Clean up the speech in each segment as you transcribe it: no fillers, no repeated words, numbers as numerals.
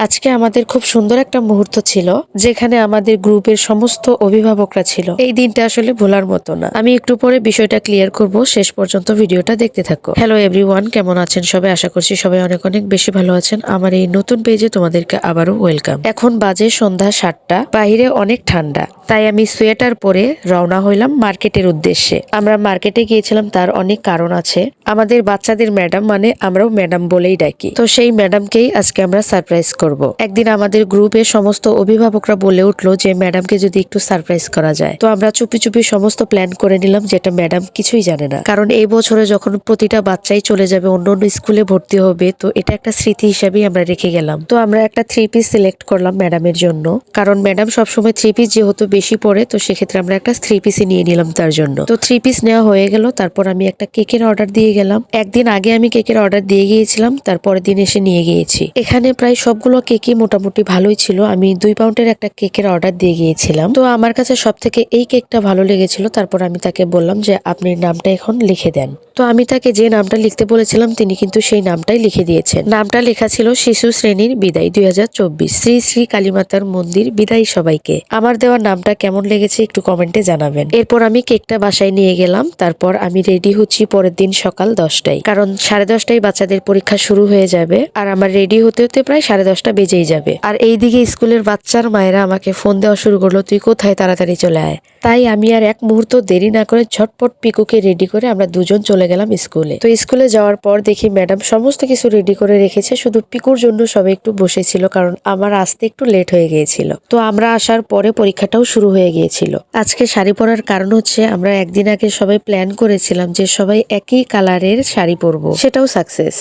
আজকে আমাদের খুব সুন্দর একটা মুহূর্ত ছিল, যেখানে আমাদের গ্রুপের সমস্ত অভিভাবকরা ছিল। এই দিনটা আসলে ভোলার মতো না। আমি একটু পরে বিষয়টা ক্লিয়ার করব, শেষ পর্যন্ত ভিডিওটা দেখতে থাকো। হ্যালো এভরিওয়ান, কেমন আছেন সবাই? আশা করছি সবাই অনেক অনেক বেশি ভালো আছেন। আমার এই নতুন পেজে তোমাদেরকে আবারও ওয়েলকাম। এখন বাজে সন্ধ্যা 7টা, বাহিরে অনেক ঠান্ডা, তাই আমি সোয়েটার পরে রওনা হইলাম মার্কেটের উদ্দেশ্যে। আমরা মার্কেটে গিয়েছিলাম, তার অনেক কারণ আছে। আমাদের বাচ্চাদের ম্যাডাম, মানে আমরাও ম্যাডাম বলেই ডাকি, তো সেই ম্যাডামকেই আজকে আমরা সারপ্রাইজ করব। একদিন আমাদের গ্রুপে সমস্ত অভিভাবকরা বলে উঠলো যে ম্যাডামকে যদি একটু সারপ্রাইজ করা যায়, তো আমরা চুপি চুপি সমস্ত প্ল্যান করে নিলাম, যেটা ম্যাডাম কিছুই জানে না। কারণ এই বছরে যখন প্রতিটা বাচ্চাই চলে যাবে, অন্য অন্য স্কুলে ভর্তি হবে, তো এটা একটা স্মৃতি হিসাবেই আমরা রেখে গেলাম। তো আমরা একটা 3 পিস সিলেক্ট করলাম ম্যাডামের জন্য, কারণ ম্যাডাম সবসময় 3 পিস যেহেতু বেশি পড়ে, তো সেক্ষেত্রে আমরা একটা 3 পিসই নিয়ে নিলাম তার জন্য। তো 3 পিস নেওয়া হয়ে গেল। তারপর আমি একটা কেকের অর্ডার দিয়ে গেলাম। একদিন আগে আমি কেকের অর্ডার দিয়ে গিয়েছিলাম, তারপরের দিন এসে নিয়ে গিয়েছি। এখানে প্রায় সবগুলো কেকই মোটামুটি ভালোই ছিল। আমি 2 পাউন্ডের একটা কেকের অর্ডার দিয়ে গিয়েছিলাম। তো আমার কাছে সব থেকে এই কেকটা ভালো লেগেছিল। তারপর আমি তাকে বললাম যে আপনি নামটা এখন লিখে দেন। তো আমি তাকে যে নামটা লিখতে বলেছিলাম, তিনি কিন্তু সেই নামটাই লিখে দিয়েছেন। নামটা লেখা ছিল শিশু শ্রেণীর বিদায় 2024, শ্রী শ্রী কালীমাতার মন্দির বিদায় সবাইকে। আমার দেওয়া নামটা কেমন লেগেছে একটু কমেন্টে জানাবেন। এরপর আমি কেকটা বাসায় নিয়ে গেলাম। তারপর আমি রেডি হচ্ছি পরের দিন সকাল 10টায়, কারণ 10:30টায় বাচ্চাদের পরীক্ষা শুরু হয়ে যাবে, আর আমার রেডি হতে হতে প্রায় 10:30টা বেজেই যাবে। আর এইদিকে স্কুলের বাচ্চার মায়েরা আমাকে ফোন দেওয়া শুরু করলো, তুই কোথায়, তাড়াতাড়ি চলে আয়। তাই আমি আর এক মুহূর্ত দেরি না করে ঝটপট পিকুকে রেডি করে আমরা দুজন চলে গেলাম স্কুলে। তো স্কুলে যাওয়ার পর দেখি ম্যাডাম সমস্ত কিছু রেডি করে রেখেছে, শুধু পিকুর জন্য সবাই একটু বসেছিল, কারণ আমার আসতে একটু লেট হয়ে গিয়েছিল। তো আমরা আসার পরে পরীক্ষাটাও শুরু হয়ে গিয়েছিল। আজকে শাড়ি পরার কারণ হচ্ছে, আমরা একদিন আগে সবাই প্ল্যান করেছিলাম যে সবাই একই কালারের শাড়ি পরবো, সেটাও সাকসেস।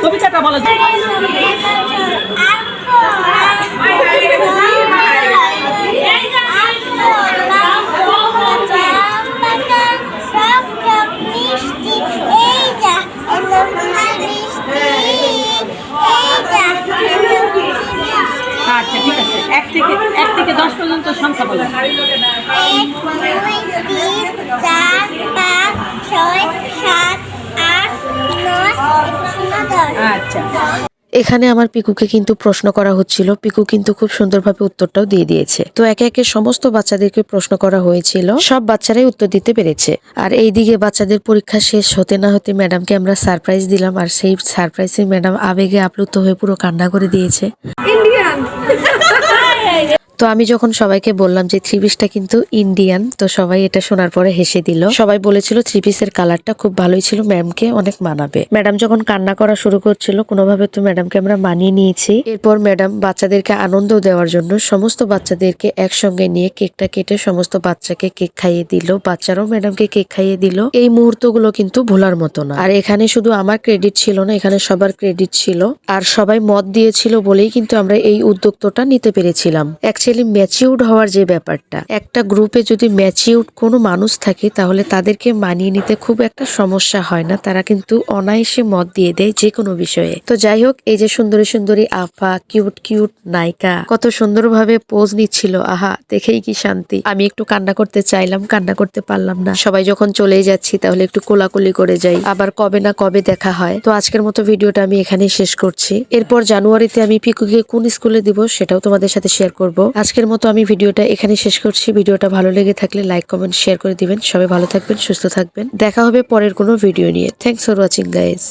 কবিতাটা বলো। আচ্ছা ঠিক আছে, 1 থেকে 10 পর্যন্ত সংখ্যা বলো। 1 2 3 4 5 6 7 8 9 10। আচ্ছা, এখানে আমার পিকুকে কিন্তু প্রশ্ন করা হচ্ছিল। পিকু কিন্তু খুব সুন্দরভাবে উত্তরটাও দিয়ে দিয়েছে। তো একে একে সমস্ত বাচ্চাদেরকে প্রশ্ন করা হয়েছিল, সব বাচ্চারাই উত্তর দিতে পেরেছে। আর এইদিকে বাচ্চাদের পরীক্ষা শেষ হতে না হতে ম্যাডামকে আমরা সারপ্রাইজ দিলাম, আর সেই সারপ্রাইজে ম্যাডাম আবেগে আপ্লুত হয়ে পুরো কান্না করে দিয়েছে। তো আমি যখন সবাইকে বললাম যে 3 পিসটা কিন্তু ইন্ডিয়ান, তো সবাই এটা শোনার পরে হেসে দিল। সবাই বলেছিল 3 পিসের কালারটা খুব ভালোই ছিল, ম্যামকে অনেক মানাবে। ম্যাডাম যখন কান্না করা শুরু করছিল, কোনোভাবে তো ম্যাডামকে আমরা মানিয়ে নিয়েছি। এরপর ম্যাডাম বাচ্চাদেরকে আনন্দ দেওয়ার জন্য সমস্ত বাচ্চাদেরকে একসঙ্গে নিয়ে কেকটা কেটে সমস্ত বাচ্চাকে কেক খাইয়ে দিল, বাচ্চারাও ম্যাডামকে কেক খাইয়ে দিল। এই মুহূর্তগুলো কিন্তু ভোলার মতো না। আর এখানে শুধু আমার ক্রেডিট ছিল না, এখানে সবার ক্রেডিট ছিল, আর সবাই মত দিয়েছিল বলেই কিন্তু আমরা এই উদ্যোক্তাটা নিতে পেরেছিলাম। ম্যাচিউরড হওয়ার যে ব্যাপারটা, একটা গ্রুপে যদি ম্যাচিউরড কোনো মানুষ থাকে, তাহলে তাদেরকে মানিয়ে নিতে খুব একটা সমস্যা হয় না। তারা কিন্তু অনায়াসে মত দিয়ে দেয় যে কোনো বিষয়ে। তো যাই হোক, এই যে সুন্দরী সুন্দরী আফা, কিউট কিউট নায়িকা কত সুন্দরভাবে পোজ নিচ্ছিল, আহা দেখেই কি শান্তি। আমি একটু কান্না করতে চাইলাম, কান্না করতে পারলাম না। সবাই যখন চলেই যাচ্ছি, তাহলে একটু কোলাকুলি করে যাই, আবার কবে না কবে দেখা হয়। তো আজকের মতো ভিডিওটা আমি এখানেই শেষ করছি। এরপর জানুয়ারিতে আমি পিকুকে কোন স্কুলে দিব সেটাও তোমাদের সাথে শেয়ার করব। আজকের মতো আমি ভিডিওটা এখানে শেষ করছি। ভিডিওটা ভালো লেগে থাকলে লাইক কমেন্ট শেয়ার করে দিবেন। সবাই ভালো থাকবেন, সুস্থ থাকবেন। দেখা হবে পরের কোনো ভিডিও নিয়ে। Thanks for watching guys.